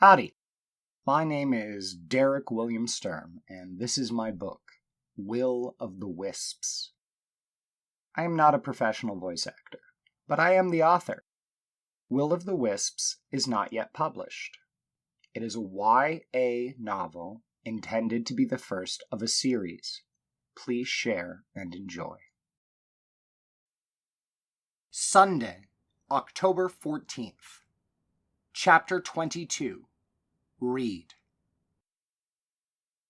Howdy. My name is Derek William Sturm, and this is my book, Will of the Wisps. I am not a professional voice actor, but I am the author. Will of the Wisps is not yet published. It is a YA novel intended to be the first of a series. Please share and enjoy. Sunday, October 14th. Chapter 22. Reid.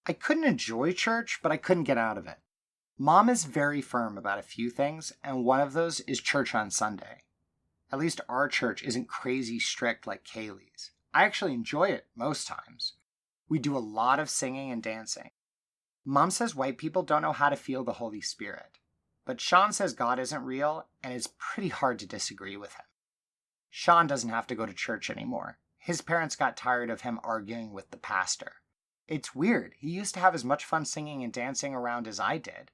I couldn't enjoy church, but I couldn't get out of it. Mom is very firm about a few things, and one of those is church on Sunday. At least our church isn't crazy strict like Kaylee's. I actually enjoy it most times. We do a lot of singing and dancing. Mom says white people don't know how to feel the Holy Spirit, but Shawn says God isn't real, and it's pretty hard to disagree with him. Shawn doesn't have to go to church anymore. His parents got tired of him arguing with the pastor. It's weird. He used to have as much fun singing and dancing around as I did.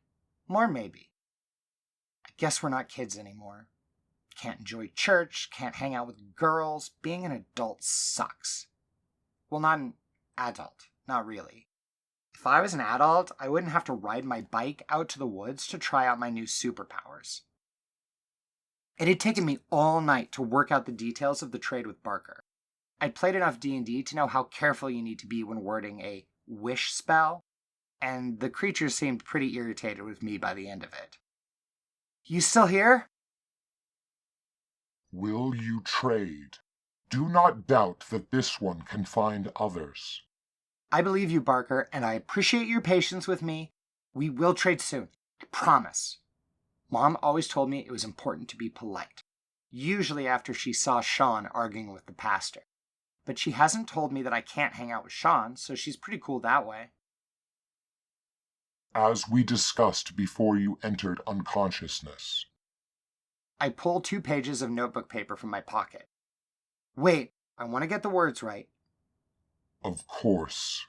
More maybe. I guess we're not kids anymore. Can't enjoy church, can't hang out with girls. Being an adult sucks. Well, not an adult. Not really. If I was an adult, I wouldn't have to ride my bike out to the woods to try out my new superpowers. It had taken me all night to work out the details of the trade with Barker. I'd played enough D&D to know how careful you need to be when wording a wish spell, and the creature seemed pretty irritated with me by the end of it. You still here? Will you trade? Do not doubt that this one can find others. I believe you, Barker, and I appreciate your patience with me. We will trade soon. I promise. Mom always told me it was important to be polite, usually after she saw Shawn arguing with the pastor. But she hasn't told me that I can't hang out with Shawn, so she's pretty cool that way. As we discussed before you entered unconsciousness. I pull 2 pages of notebook paper from my pocket. Wait, I want to get the words right. Of course.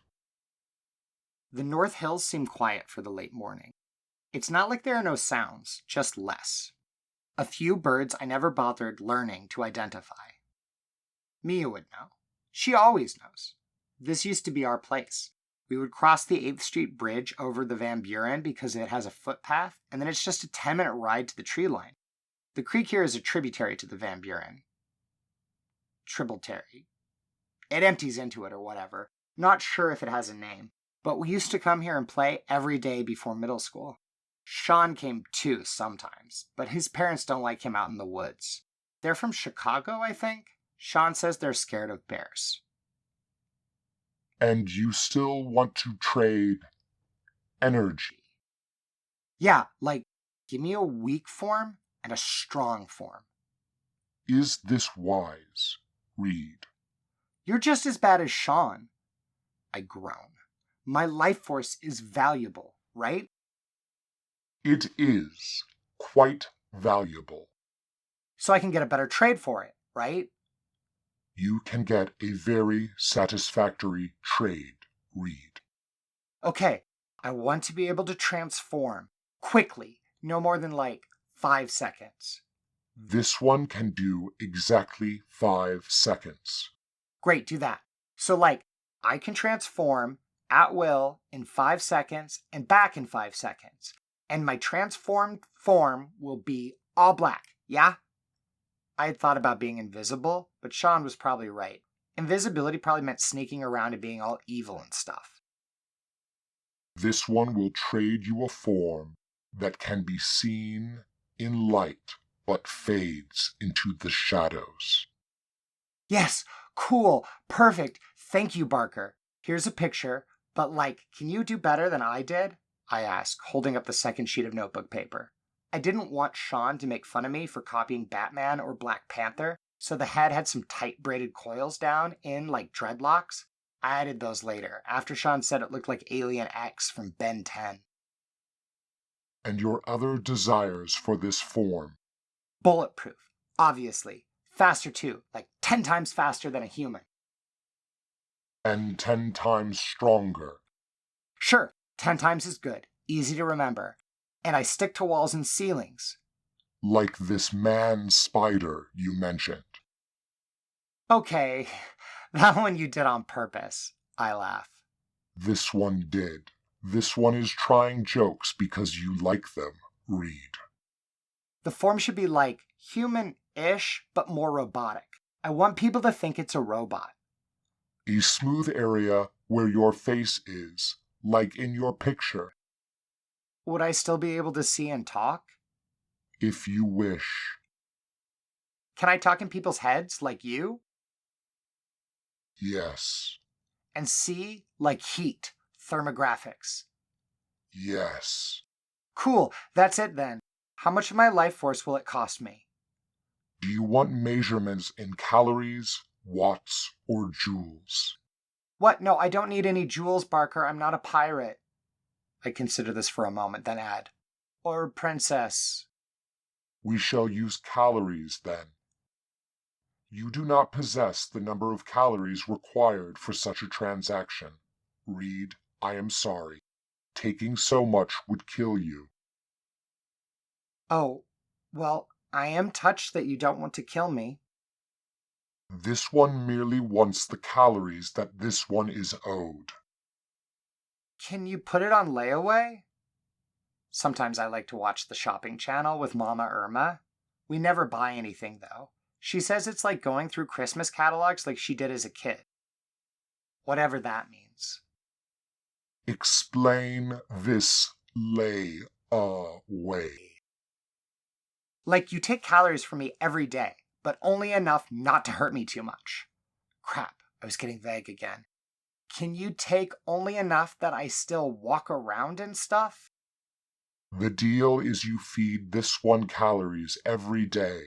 The North Hills seem quiet for the late morning. It's not like there are no sounds, just less. A few birds I never bothered learning to identify. Mia would know. She always knows. This used to be our place. We would cross the 8th Street Bridge over the Van Buren because it has a footpath, and then it's just a 10-minute ride to the tree line. The creek here is a tributary to the Van Buren. Tributary. It empties into it or whatever. Not sure if it has a name, but we used to come here and play every day before middle school. Shawn came too sometimes, but his parents don't like him out in the woods. They're from Chicago, I think. Shawn says they're scared of bears. And you still want to trade energy? Yeah, like, give me a weak form and a strong form. Is this wise, Reid? You're just as bad as Shawn. I groan. My life force is valuable, right? It is quite valuable. So I can get a better trade for it, right? You can get a very satisfactory trade, Reid. Okay, I want to be able to transform quickly, no more than 5 seconds. This one can do exactly 5 seconds. Great, do that. So I can transform at will in 5 seconds and back in 5 seconds. And my transformed form will be all black, yeah? I had thought about being invisible, but Shawn was probably right. Invisibility probably meant sneaking around and being all evil and stuff. This one will trade you a form that can be seen in light, but fades into the shadows. Yes, cool, perfect. Thank you, Barker. Here's a picture, but can you do better than I did? I asked, holding up the second sheet of notebook paper. I didn't want Shawn to make fun of me for copying Batman or Black Panther, so the head had some tight braided coils down in like dreadlocks. I added those later, after Shawn said it looked like Alien X from Ben 10. And your other desires for this form? Bulletproof, obviously. Faster too, 10 times faster than a human. And 10 times stronger. Sure, 10 times is good. Easy to remember. And I stick to walls and ceilings. Like this man spider you mentioned. Okay, That one you did on purpose, I laugh. This one did. This one is trying jokes because you like them, Reid. The form should be like human-ish, but more robotic. I want people to think it's a robot. A smooth area where your face is, like in your picture. Would I still be able to see and talk? If you wish. Can I talk in people's heads like you? Yes. And see like heat, thermographics. Yes. Cool, that's it then. How much of my life force will it cost me? Do you want measurements in calories, watts, or joules? What? No, I don't need any joules, Barker. I'm not a pirate. I consider this for a moment, then add. Or princess. We shall use calories then. You do not possess the number of calories required for such a transaction. Reid, I am sorry. Taking so much would kill you. Oh, well, I am touched that you don't want to kill me. This one merely wants the calories that this one is owed. Can you put it on layaway? Sometimes I like to watch the shopping channel with Mama Irma. We never buy anything, though. She says it's like going through Christmas catalogs like she did as a kid. Whatever that means. Explain this lay away. Like you take calories from me every day, but only enough not to hurt me too much. Crap, I was getting vague again. Can you take only enough that I still walk around and stuff? The deal is you feed this one calories every day,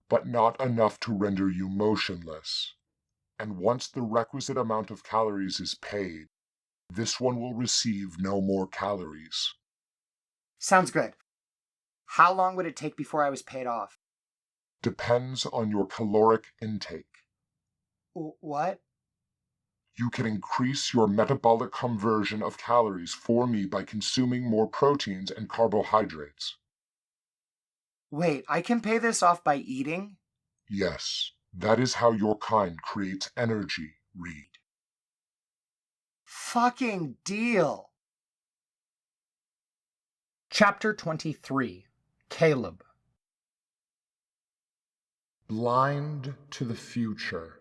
but not enough to render you motionless. And once the requisite amount of calories is paid, this one will receive no more calories. Sounds good. How long would it take before I was paid off? Depends on your caloric intake. What? You can increase your metabolic conversion of calories for me by consuming more proteins and carbohydrates. Wait, I can pay this off by eating? Yes, that is how your kind creates energy, Reid. Fucking deal! Chapter 23. Caleb. Blind to the future,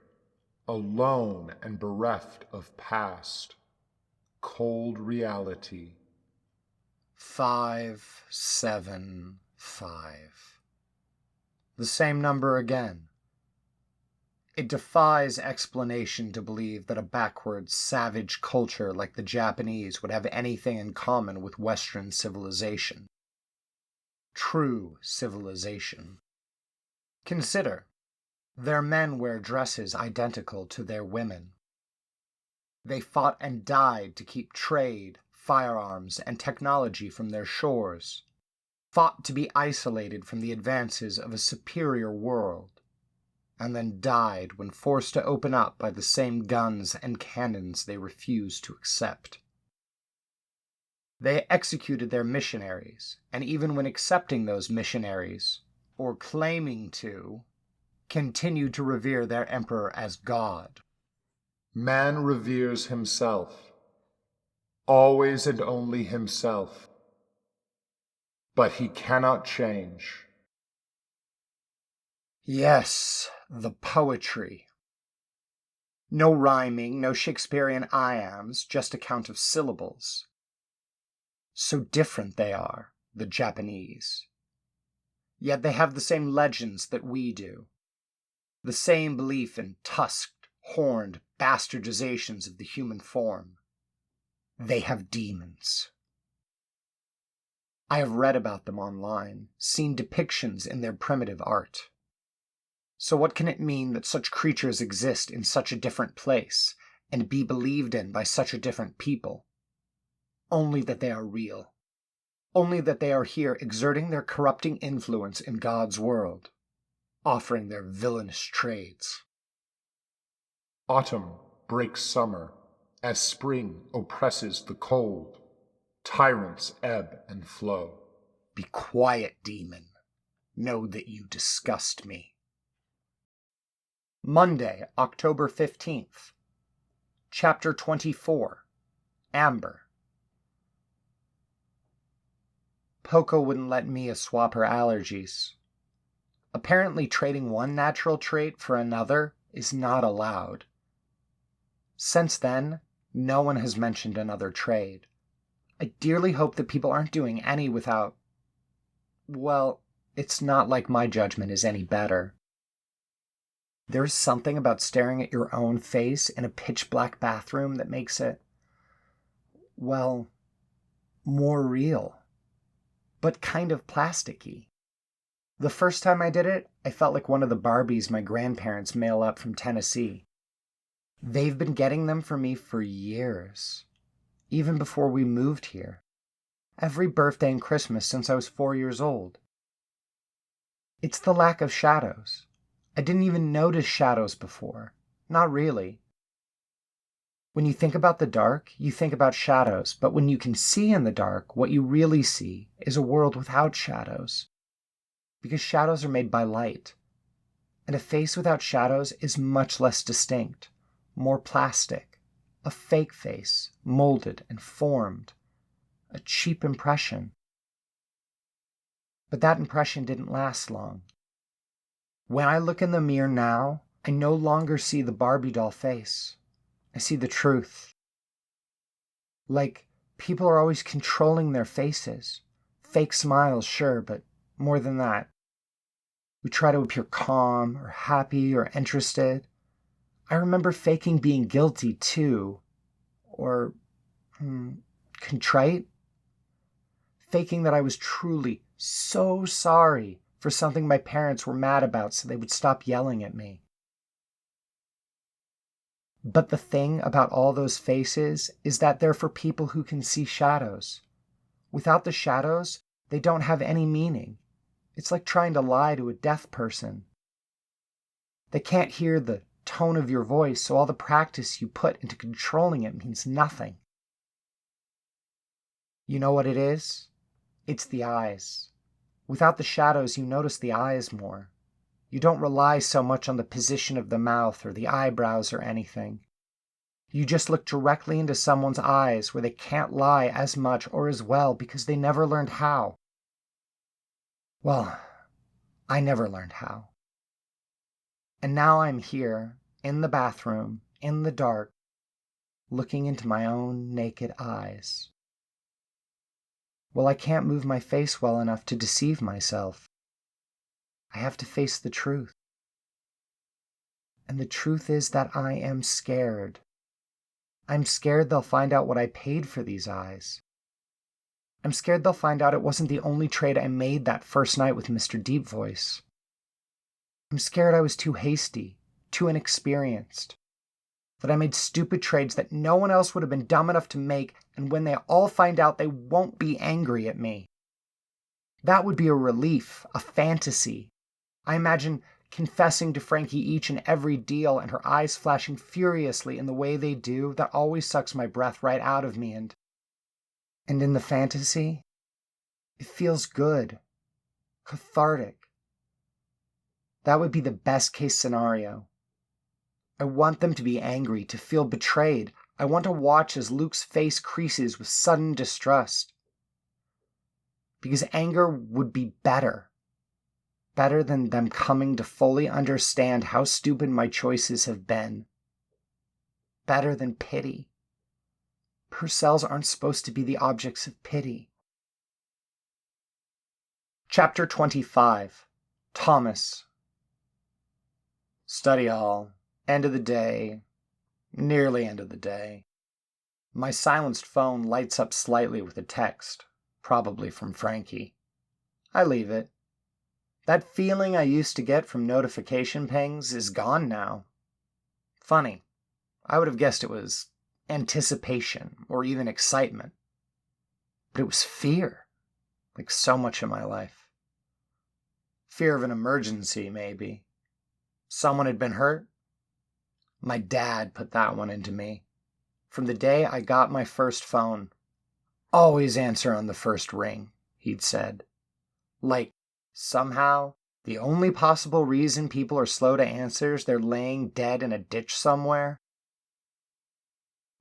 alone and bereft of past, cold reality. 575. The same number again. It defies explanation to believe that a backward, savage culture like the Japanese would have anything in common with Western civilization. True civilization. Consider, their men wear dresses identical to their women. They fought and died to keep trade, firearms, and technology from their shores, fought to be isolated from the advances of a superior world, and then died when forced to open up by the same guns and cannons they refused to accept. They executed their missionaries, and even when accepting those missionaries, or claiming to, continued to revere their emperor as God. Man reveres himself, always and only himself, but he cannot change. Yes, the poetry. No rhyming, no Shakespearean iambs, just a count of syllables. So different they are, the Japanese. Yet they have the same legends that we do. The same belief in tusked, horned bastardizations of the human form. They have demons. I have read about them online, seen depictions in their primitive art. So what can it mean that such creatures exist in such a different place, and be believed in by such a different people? Only that they are real. Only that they are here exerting their corrupting influence in God's world, offering their villainous trades. Autumn breaks summer, as spring oppresses the cold. Tyrants ebb and flow. Be quiet, demon. Know that you disgust me. Monday, October 15th. Chapter 24. Amber. Poco wouldn't let Mia swap her allergies. Apparently, trading one natural trait for another is not allowed. Since then, no one has mentioned another trade. I dearly hope that people aren't doing any without... Well, it's not like my judgment is any better. There's something about staring at your own face in a pitch-black bathroom that makes it, well, more real, but kind of plasticky. The first time I did it, I felt like one of the Barbies my grandparents mail up from Tennessee. They've been getting them for me for years, even before we moved here. Every birthday and Christmas since I was 4 years old. It's the lack of shadows. I didn't even notice shadows before. Not really. When you think about the dark, you think about shadows, but when you can see in the dark, what you really see is a world without shadows. Because shadows are made by light. And a face without shadows is much less distinct, more plastic, a fake face, molded and formed, a cheap impression. But that impression didn't last long. When I look in the mirror now, I no longer see the Barbie doll face. I see the truth. Like, people are always controlling their faces. Fake smiles, sure, but more than that. We try to appear calm or happy or interested. I remember faking being guilty too. Or contrite. Faking that I was truly so sorry for something my parents were mad about so they would stop yelling at me. But the thing about all those faces is that they're for people who can see shadows. Without the shadows, they don't have any meaning. It's like trying to lie to a deaf person. They can't hear the tone of your voice, so all the practice you put into controlling it means nothing. You know what it is? It's the eyes. Without the shadows, you notice the eyes more. You don't rely so much on the position of the mouth or the eyebrows or anything. You just look directly into someone's eyes where they can't lie as much or as well because they never learned how. Well, I never learned how. And now I'm here, in the bathroom, in the dark, looking into my own naked eyes. Well, I can't move my face well enough to deceive myself. I have to face the truth. And the truth is that I am scared. I'm scared they'll find out what I paid for these eyes. I'm scared they'll find out it wasn't the only trade I made that first night with Mr. Deep Voice. I'm scared I was too hasty, too inexperienced. That I made stupid trades that no one else would have been dumb enough to make, and when they all find out, they won't be angry at me. That would be a relief, a fantasy. I imagine confessing to Franky each and every deal and her eyes flashing furiously in the way they do that always sucks my breath right out of me, and in the fantasy, it feels good, cathartic. That would be the best case scenario. I want them to be angry, to feel betrayed. I want to watch as Luke's face creases with sudden distrust. Because anger would be better. Better than them coming to fully understand how stupid my choices have been. Better than pity. Purcells aren't supposed to be the objects of pity. Chapter 25. Thomas. Study hall. End of the day. Nearly end of the day. My silenced phone lights up slightly with a text, probably from Franky. I leave it. That feeling I used to get from notification pings is gone now. Funny. I would have guessed it was anticipation or even excitement. But it was fear, like so much in my life. Fear of an emergency, maybe. Someone had been hurt. My dad put that one into me. From the day I got my first phone. Always answer on the first ring, he'd said. Like, somehow, The only possible reason people are slow to answer is they're laying dead in a ditch somewhere.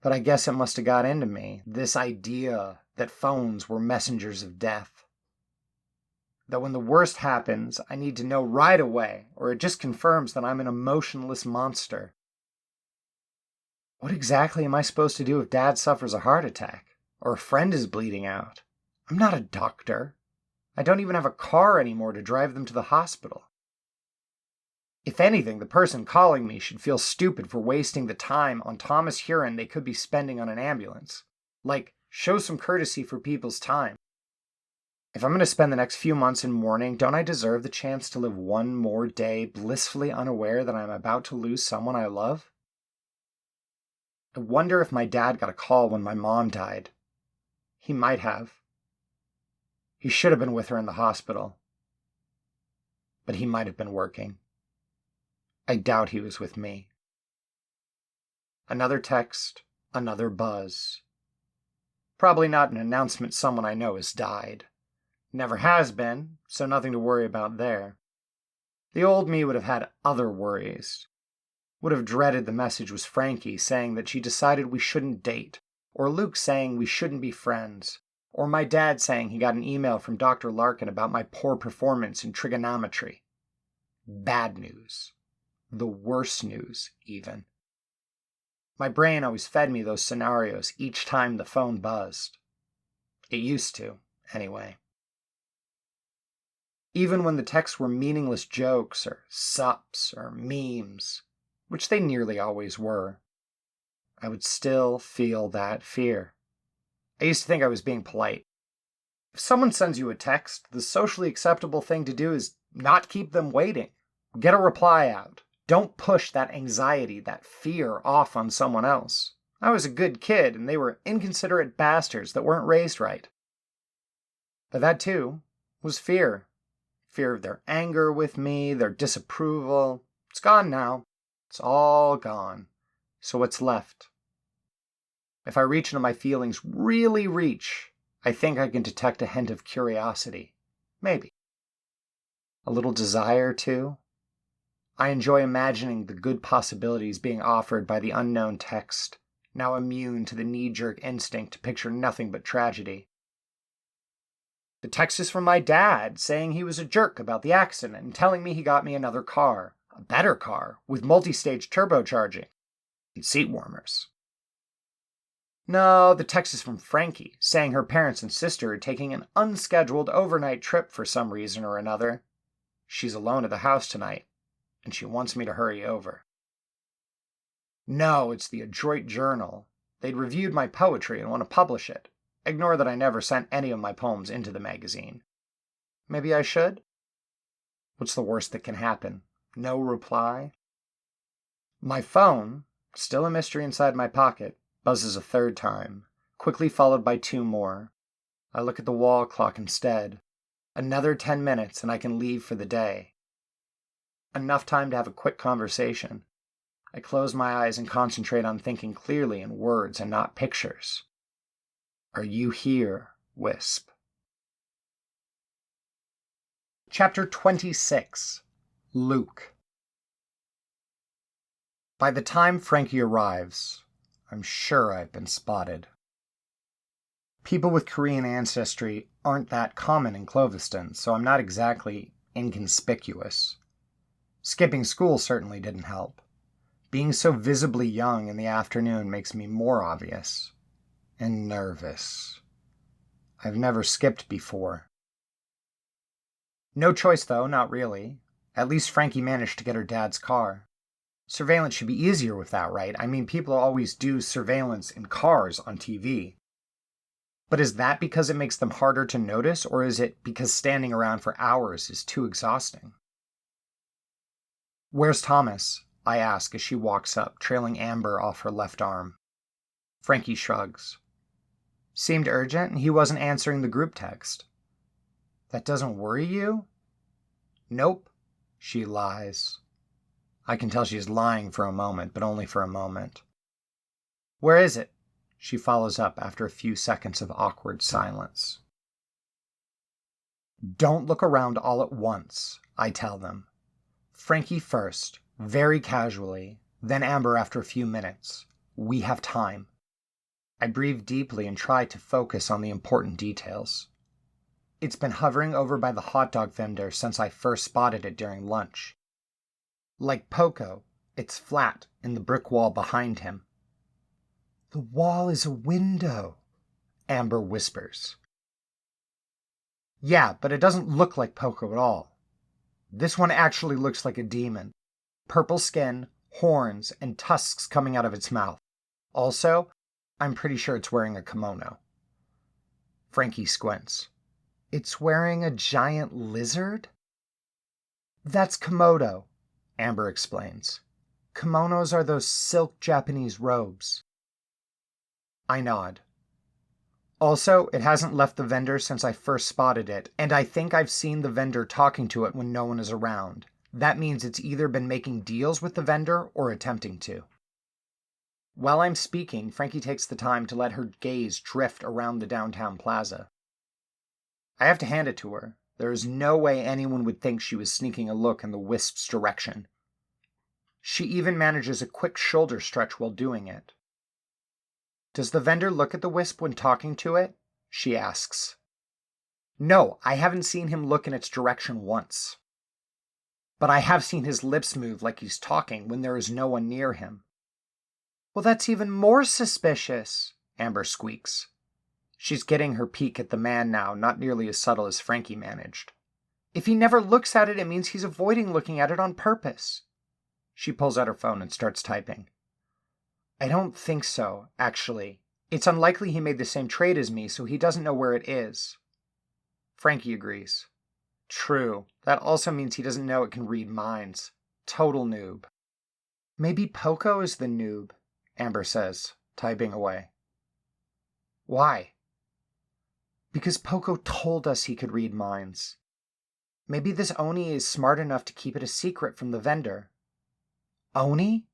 But I guess it must have got into me, this idea that phones were messengers of death. That when the worst happens, I need to know right away, or it just confirms that I'm an emotionless monster. What exactly am I supposed to do if Dad suffers a heart attack, or a friend is bleeding out? I'm not a doctor. I don't even have a car anymore to drive them to the hospital. If anything, the person calling me should feel stupid for wasting the time on Thomas Hurin they could be spending on an ambulance. Like, show some courtesy for people's time. If I'm going to spend the next few months in mourning, don't I deserve the chance to live one more day blissfully unaware that I'm about to lose someone I love? I wonder if my dad got a call when my mom died. He might have. He should have been with her in the hospital. But he might have been working. I doubt he was with me. Another text, another buzz. Probably not an announcement someone I know has died. Never has been, so nothing to worry about there. The old me would have had other worries. Would have dreaded the message was Franky saying that she decided we shouldn't date, or Luke saying we shouldn't be friends, or my dad saying he got an email from Dr. Larkin about my poor performance in trigonometry. Bad news. The worst news, even. My brain always fed me those scenarios each time the phone buzzed. It used to, anyway. Even when the texts were meaningless jokes or sups or memes, which they nearly always were, I would still feel that fear. I used to think I was being polite. If someone sends you a text, the socially acceptable thing to do is not keep them waiting. Get a reply out. Don't push that anxiety, that fear off on someone else. I was a good kid, and they were inconsiderate bastards that weren't raised right. But that, too, was fear. Fear of their anger with me, their disapproval. It's gone now. It's all gone. So what's left? If I reach into my feelings, really reach, I think I can detect a hint of curiosity. Maybe. A little desire, too. I enjoy imagining the good possibilities being offered by the unknown text, now immune to the knee-jerk instinct to picture nothing but tragedy. The text is from my dad, saying he was a jerk about the accident and telling me he got me another car, a better car, with multi-stage turbocharging and seat warmers. No, the text is from Franky, saying her parents and sister are taking an unscheduled overnight trip for some reason or another. She's alone at the house tonight, and she wants me to hurry over. No, it's the Adroit Journal. They'd reviewed my poetry and want to publish it. Ignore that I never sent any of my poems into the magazine. Maybe I should? What's the worst that can happen? No reply? My phone, still a mystery inside my pocket, buzzes a third time, quickly followed by 2 more. I look at the wall clock instead. Another 10 minutes and I can leave for the day. Enough time to have a quick conversation. I close my eyes and concentrate on thinking clearly in words and not pictures. Are you here, Wisp? Chapter 26. Luke. By the time Franky arrives, I'm sure I've been spotted. People with Korean ancestry aren't that common in Cloviston, so I'm not exactly inconspicuous. Skipping school certainly didn't help. Being so visibly young in the afternoon makes me more obvious. And nervous. I've never skipped before. No choice though, not really. At least Franky managed to get her dad's car. Surveillance should be easier with that, right? I mean, people always do surveillance in cars on TV. But is that because it makes them harder to notice, or is it because standing around for hours is too exhausting? Where's Thomas? I ask as she walks up, trailing amber off her left arm. Franky shrugs. Seemed urgent, and he wasn't answering the group text. That doesn't worry you? Nope, she lies. I can tell she's lying for a moment, but only for a moment. Where is it? She follows up after a few seconds of awkward silence. Don't look around all at once. I tell them. Franky first, very casually, then Amber after a few minutes. We have time. I breathe deeply and try to focus on the important details. It's been hovering over by the hot dog vendor since I first spotted it during lunch. Like Poco, it's flat in the brick wall behind him. The wall is a window, Amber whispers. Yeah, but it doesn't look like Poco at all. This one actually looks like a demon. Purple skin, horns, and tusks coming out of its mouth. Also, I'm pretty sure it's wearing a kimono. Franky squints. It's wearing a giant lizard? That's Komodo, Amber explains. Kimonos are those silk Japanese robes. I nod. Also, it hasn't left the vendor since I first spotted it, and I think I've seen the vendor talking to it when no one is around. That means it's either been making deals with the vendor or attempting to. While I'm speaking, Franky takes the time to let her gaze drift around the downtown plaza. I have to hand it to her. There is no way anyone would think she was sneaking a look in the Wisps' direction. She even manages a quick shoulder stretch while doing it. Does the vendor look at the Wisp when talking to it? She asks. No, I haven't seen him look in its direction once. But I have seen his lips move like he's talking when there is no one near him. Well, that's even more suspicious, Amber squeaks. She's getting her peek at the man now, not nearly as subtle as Franky managed. If he never looks at it, it means he's avoiding looking at it on purpose. She pulls out her phone and starts typing. I don't think so, actually. It's unlikely he made the same trade as me, so he doesn't know where it is. Franky agrees. True. That also means he doesn't know it can read minds. Total noob. Maybe Poco is the noob, Amber says, typing away. Why? Because Poco told us he could read minds. Maybe this Oni is smart enough to keep it a secret from the vendor. Oni?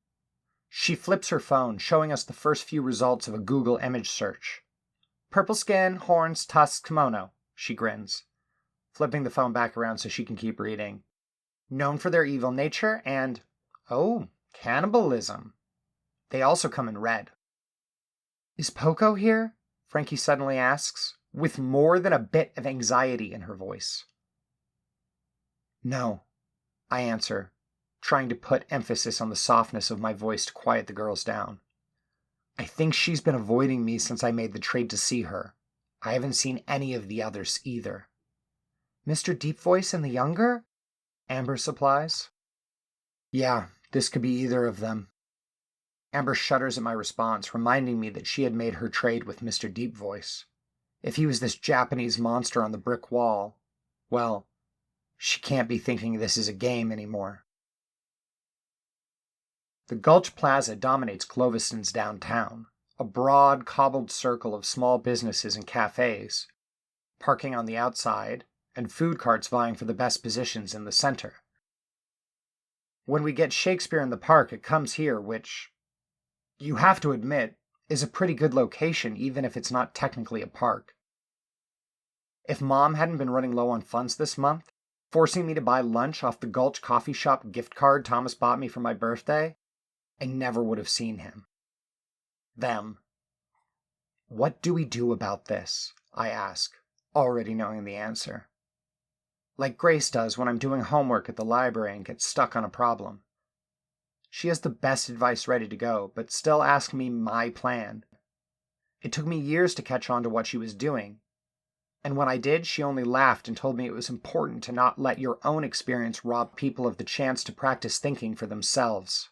She flips her phone, showing us the first few results of a Google image search. Purple skin, horns, tusks, kimono, she grins, flipping the phone back around so she can keep reading. Known for their evil nature and, oh, cannibalism. They also come in red. Is Poco here? Franky suddenly asks, with more than a bit of anxiety in her voice. No, I answer, trying to put emphasis on the softness of my voice to quiet the girls down. I think she's been avoiding me since I made the trade to see her. I haven't seen any of the others either. Mr. Deep Voice and the younger? Amber supplies. Yeah, this could be either of them. Amber shudders at my response, reminding me that she had made her trade with Mr. Deep Voice. If he was this Japanese monster on the brick wall, well, she can't be thinking this is a game anymore. The Gulch Plaza dominates Cloviston's downtown, a broad, cobbled circle of small businesses and cafes, parking on the outside, and food carts vying for the best positions in the center. When we get Shakespeare in the Park, it comes here, which, you have to admit, is a pretty good location even if it's not technically a park. If Mom hadn't been running low on funds this month, forcing me to buy lunch off the Gulch coffee shop gift card Thomas bought me for my birthday, I never would have seen him. Them. What do we do about this? I ask, already knowing the answer. Like Grace does when I'm doing homework at the library and get stuck on a problem. She has the best advice ready to go, but still asks me my plan. It took me years to catch on to what she was doing, and when I did, she only laughed and told me it was important to not let your own experience rob people of the chance to practice thinking for themselves.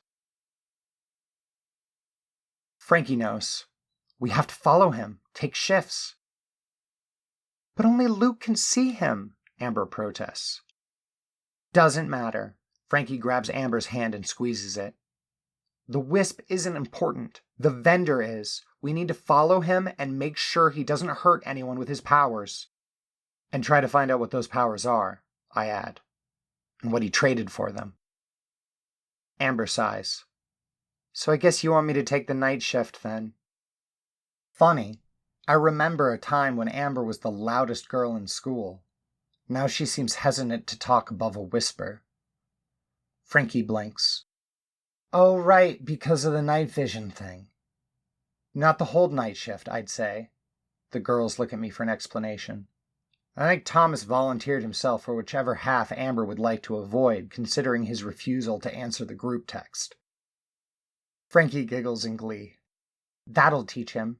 Franky knows. We have to follow him, take shifts. But only Luke can see him, Amber protests. Doesn't matter. Franky grabs Amber's hand and squeezes it. The Wisp isn't important. The vendor is. We need to follow him and make sure he doesn't hurt anyone with his powers. And try to find out what those powers are, I add, and what he traded for them. Amber sighs. So I guess you want me to take the night shift then. Funny, I remember a time when Amber was the loudest girl in school. Now she seems hesitant to talk above a whisper. Franky blinks. Oh, right, because of the night vision thing. Not the whole night shift, I'd say. The girls look at me for an explanation. I think Thomas volunteered himself for whichever half Amber would like to avoid, considering his refusal to answer the group text. Franky giggles in glee. That'll teach him.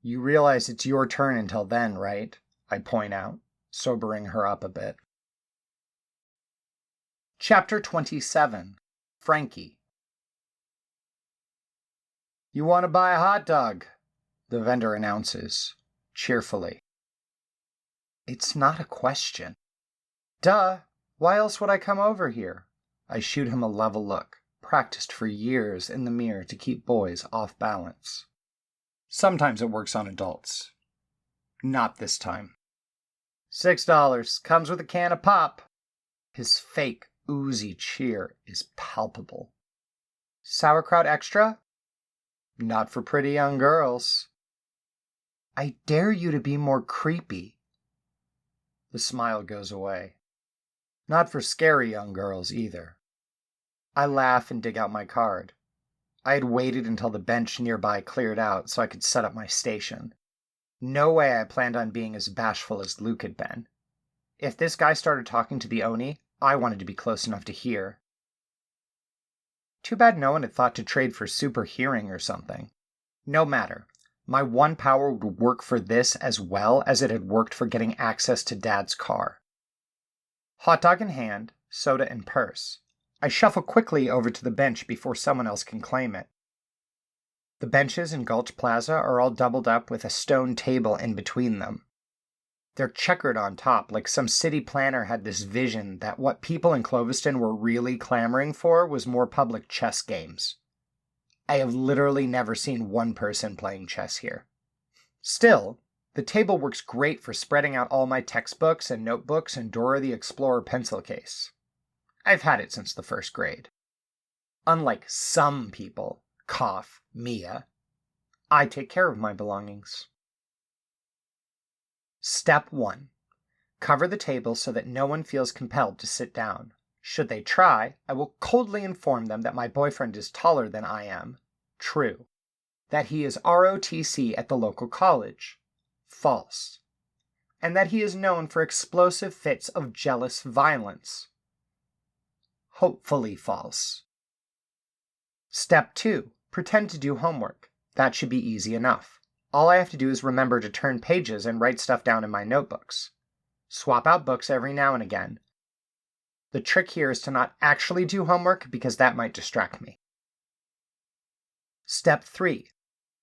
You realize it's your turn until then, right? I point out, sobering her up a bit. Chapter 27. Franky. You want to buy a hot dog? The vendor announces, cheerfully. It's not a question. Duh! Why else would I come over here? I shoot him a level look, practiced for years in the mirror to keep boys off balance. Sometimes it works on adults. Not this time. $6. Comes with a can of pop. His fake, oozy cheer is palpable. Sauerkraut extra? Not for pretty young girls. I dare you to be more creepy. The smile goes away. Not for scary young girls either. I laugh and dig out my card. I had waited until the bench nearby cleared out so I could set up my station. No way I planned on being as bashful as Luke had been. If this guy started talking to the Oni, I wanted to be close enough to hear. Too bad no one had thought to trade for super hearing or something. No matter. My one power would work for this as well as it had worked for getting access to Dad's car. Hot dog in hand, soda in purse. I shuffle quickly over to the bench before someone else can claim it. The benches in Gulch Plaza are all doubled up with a stone table in between them. They're checkered on top, like some city planner had this vision that what people in Cloviston were really clamoring for was more public chess games. I have literally never seen one person playing chess here. Still, the table works great for spreading out all my textbooks and notebooks and Dora the Explorer pencil case. I've had it since the first grade. Unlike some people, cough, Mia, I take care of my belongings. Step 1. Cover the table so that no one feels compelled to sit down. Should they try, I will coldly inform them that my boyfriend is taller than I am. True. That he is ROTC at the local college. False. And that he is known for explosive fits of jealous violence. Hopefully false. Step 2. Pretend to do homework. That should be easy enough. All I have to do is remember to turn pages and write stuff down in my notebooks. Swap out books every now and again. The trick here is to not actually do homework because that might distract me. Step 3.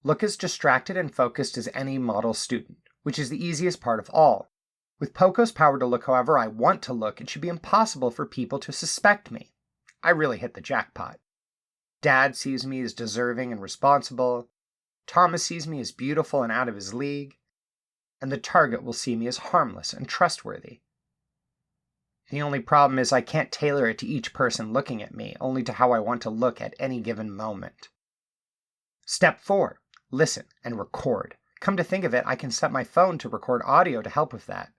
Look as distracted and focused as any model student, which is the easiest part of all. With Poco's power to look however I want to look, it should be impossible for people to suspect me. I really hit the jackpot. Dad sees me as deserving and responsible. Thomas sees me as beautiful and out of his league. And the target will see me as harmless and trustworthy. The only problem is I can't tailor it to each person looking at me, only to how I want to look at any given moment. Step 4. Listen and record. Come to think of it, I can set my phone to record audio to help with that.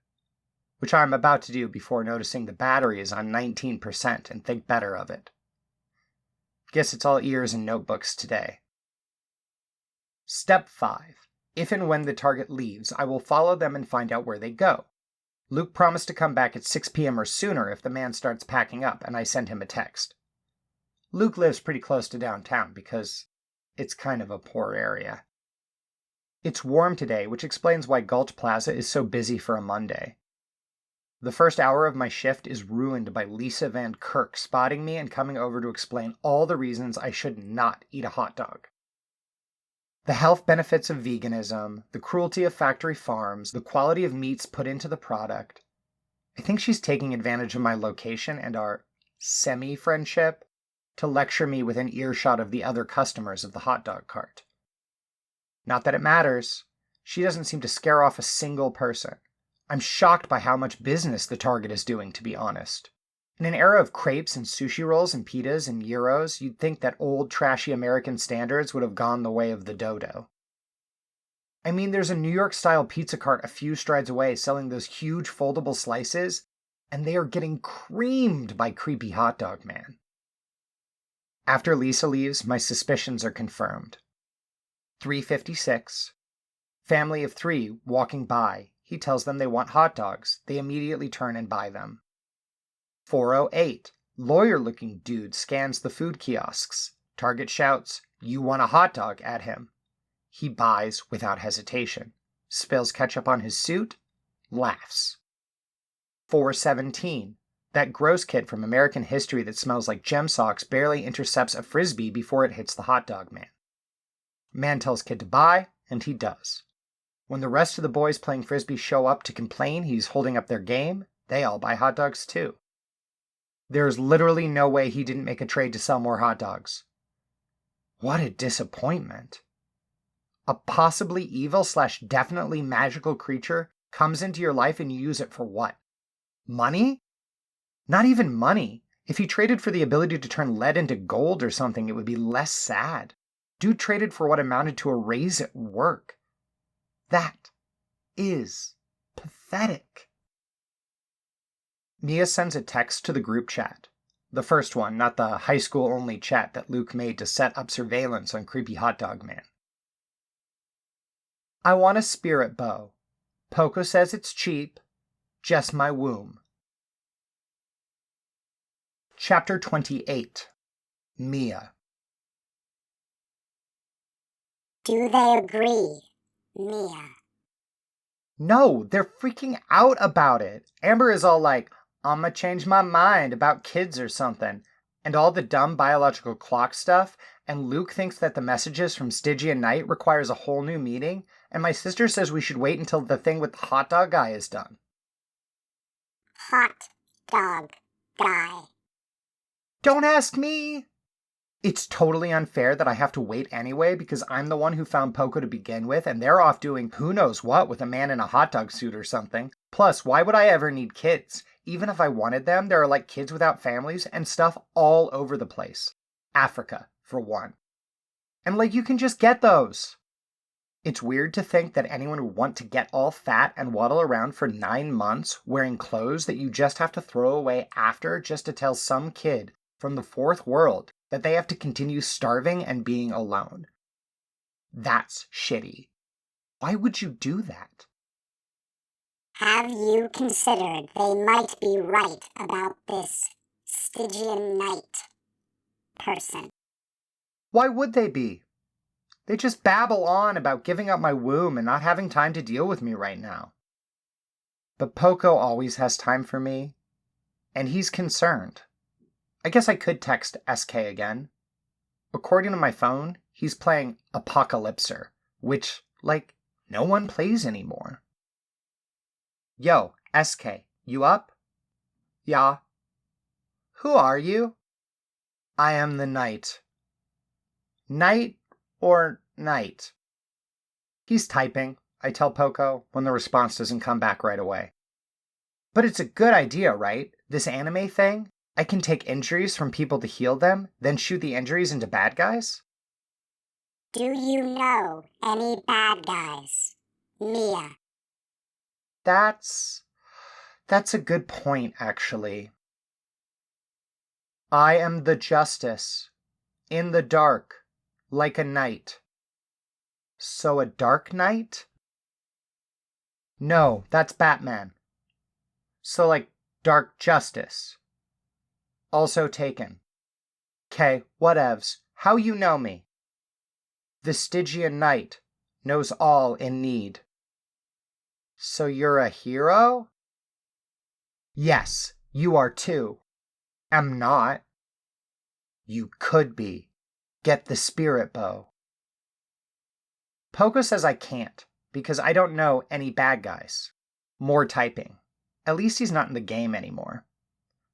Which I am about to do before noticing the battery is on 19% and think better of it. Guess it's all ears and notebooks today. Step 5. If and when the target leaves, I will follow them and find out where they go. Luke promised to come back at 6 p.m. or sooner if the man starts packing up, and I send him a text. Luke lives pretty close to downtown because it's kind of a poor area. It's warm today, which explains why Gulch Plaza is so busy for a Monday. The first hour of my shift is ruined by Lisa Van Kirk spotting me and coming over to explain all the reasons I should not eat a hot dog. The health benefits of veganism, the cruelty of factory farms, the quality of meats put into the product. I think she's taking advantage of my location and our semi-friendship to lecture me within earshot of the other customers of the hot dog cart. Not that it matters. She doesn't seem to scare off a single person. I'm shocked by how much business the Target is doing, to be honest. In an era of crepes and sushi rolls and pitas and gyros, you'd think that old, trashy American standards would have gone the way of the dodo. I mean, there's a New York-style pizza cart a few strides away selling those huge foldable slices, and they are getting creamed by creepy hot dog man. After Lisa leaves, my suspicions are confirmed. 3:56. Family of 3 walking by. He tells them they want hot dogs. They immediately turn and buy them. 4:08. Lawyer-looking dude scans the food kiosks. Target shouts, "You want a hot dog," at him. He buys without hesitation. Spills ketchup on his suit. Laughs. 4:17. That gross kid from American History that smells like gem socks barely intercepts a frisbee before it hits the hot dog man. Man tells kid to buy, and he does. When the rest of the boys playing frisbee show up to complain he's holding up their game, they all buy hot dogs too. There's literally no way he didn't make a trade to sell more hot dogs. What a disappointment. A possibly evil/definitely magical creature comes into your life and you use it for what? Money? Not even money. If he traded for the ability to turn lead into gold or something, it would be less sad. Dude traded for what amounted to a raise at work. That is pathetic. Mia sends a text to the group chat. The first one, not the high school only chat that Luke made to set up surveillance on creepy hot dog man. I want a spirit bow. Poco says it's cheap. Just my womb. Chapter 28. Mia. Do they agree, Mia? No, they're freaking out about it. Amber is all like, I'ma change my mind about kids or something, and all the dumb biological clock stuff, and Luke thinks that the messages from Stygian Night requires a whole new meeting, and my sister says we should wait until the thing with the hot dog guy is done. Hot dog guy. Don't ask me! It's totally unfair that I have to wait anyway because I'm the one who found Poco to begin with, and they're off doing who knows what with a man in a hot dog suit or something. Plus, why would I ever need kids? Even if I wanted them, there are like kids without families and stuff all over the place. Africa, for one. And like, you can just get those. It's weird to think that anyone would want to get all fat and waddle around for 9 months wearing clothes that you just have to throw away after just to tell some kid from the fourth world that they have to continue starving and being alone. That's shitty. Why would you do that? Have you considered they might be right about this Stygian Night person? Why would they be? They just babble on about giving up my womb and not having time to deal with me right now. But Poco always has time for me, and he's concerned. I guess I could text SK again. According to my phone, he's playing Apocalypser, which, like, no one plays anymore. Yo, SK, you up? Yeah. Who are you? I am the Knight. Knight or night? He's typing, I tell Poco when the response doesn't come back right away. But it's a good idea, right? This anime thing? I can take injuries from people to heal them, then shoot the injuries into bad guys? Do you know any bad guys, Mia? That's a good point, actually. I am the Justice, in the dark, like a knight. So a Dark Knight? No, that's Batman. So like Dark Justice. Also taken. 'Kay, whatevs. How you know me? The Stygian Night knows all in need. So you're a hero? Yes, you are too. Am not. You could be. Get the spirit bow. Poco says I can't, because I don't know any bad guys. More typing. At least he's not in the game anymore.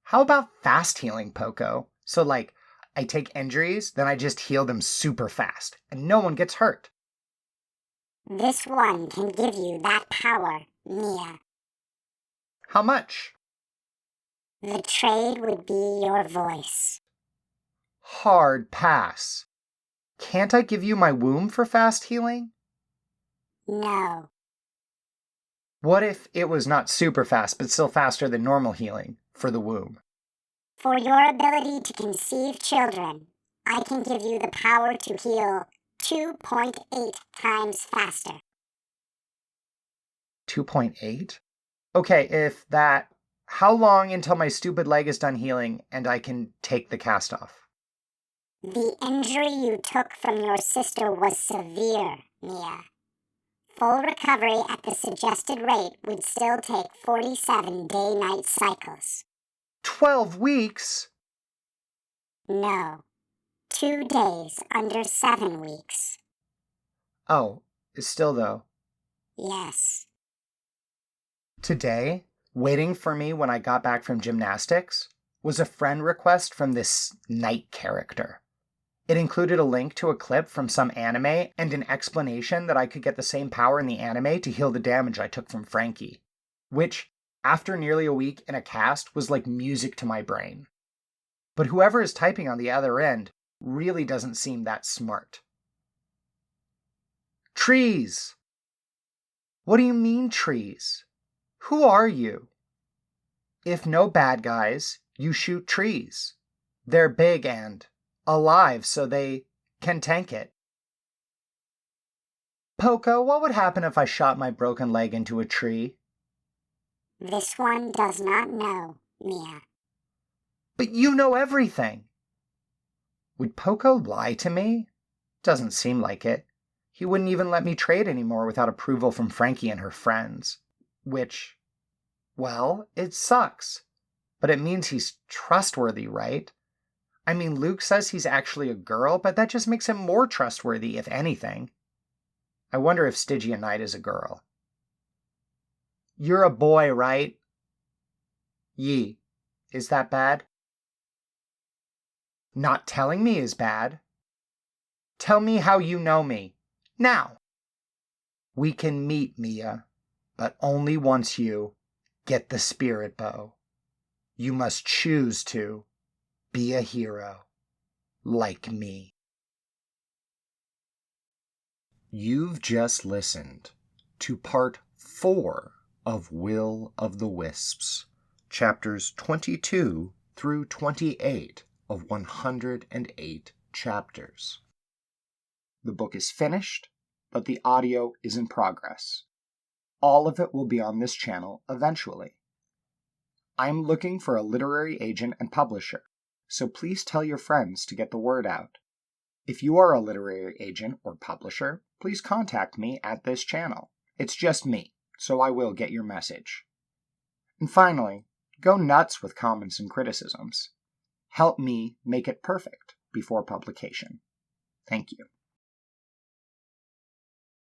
How about fast healing, Poco? So like, I take injuries, then I just heal them super fast, and no one gets hurt. This one can give you that power, Mia. How much? The trade would be your voice. Hard pass. Can't I give you my womb for fast healing? No. What if it was not super fast, but still faster than normal healing for the womb? For your ability to conceive children, I can give you the power to heal 2.8 times faster. 2.8? Okay, if that... How long until my stupid leg is done healing and I can take the cast off? The injury you took from your sister was severe, Mia. Full recovery at the suggested rate would still take 47 day-night cycles. 12 weeks? No. 2 days under 7 weeks. Oh, still though. Yes. Today, waiting for me when I got back from gymnastics, was a friend request from this Knight character. It included a link to a clip from some anime and an explanation that I could get the same power in the anime to heal the damage I took from Franky, which, after nearly a week in a cast, was like music to my brain. But whoever is typing on the other end really doesn't seem that smart. Trees! What do you mean, trees? Who are you? If no bad guys, you shoot trees. They're big and alive, so they can tank it. Poco, what would happen if I shot my broken leg into a tree? This one does not know, Mia. But you know everything. Would Poco lie to me? Doesn't seem like it. He wouldn't even let me trade anymore without approval from Franky and her friends. Which, well, it sucks. But it means he's trustworthy, right? I mean, Luke says he's actually a girl, but that just makes him more trustworthy, if anything. I wonder if Stygia Knight is a girl. You're a boy, right? Yi. Is that bad? Not telling me is bad. Tell me how you know me. Now. We can meet, Mia, but only once you get the spirit bow. You must choose to be a hero like me. You've just listened to part 4 of Will of the Wisps, chapters 22 through 28 of 108 chapters. The book is finished, but the audio is in progress. All of it will be on this channel eventually. I'm looking for a literary agent and publisher, so please tell your friends to get the word out. If you are a literary agent or publisher, please contact me at this channel. It's just me, so I will get your message. And finally, go nuts with comments and criticisms. Help me make it perfect before publication. Thank you.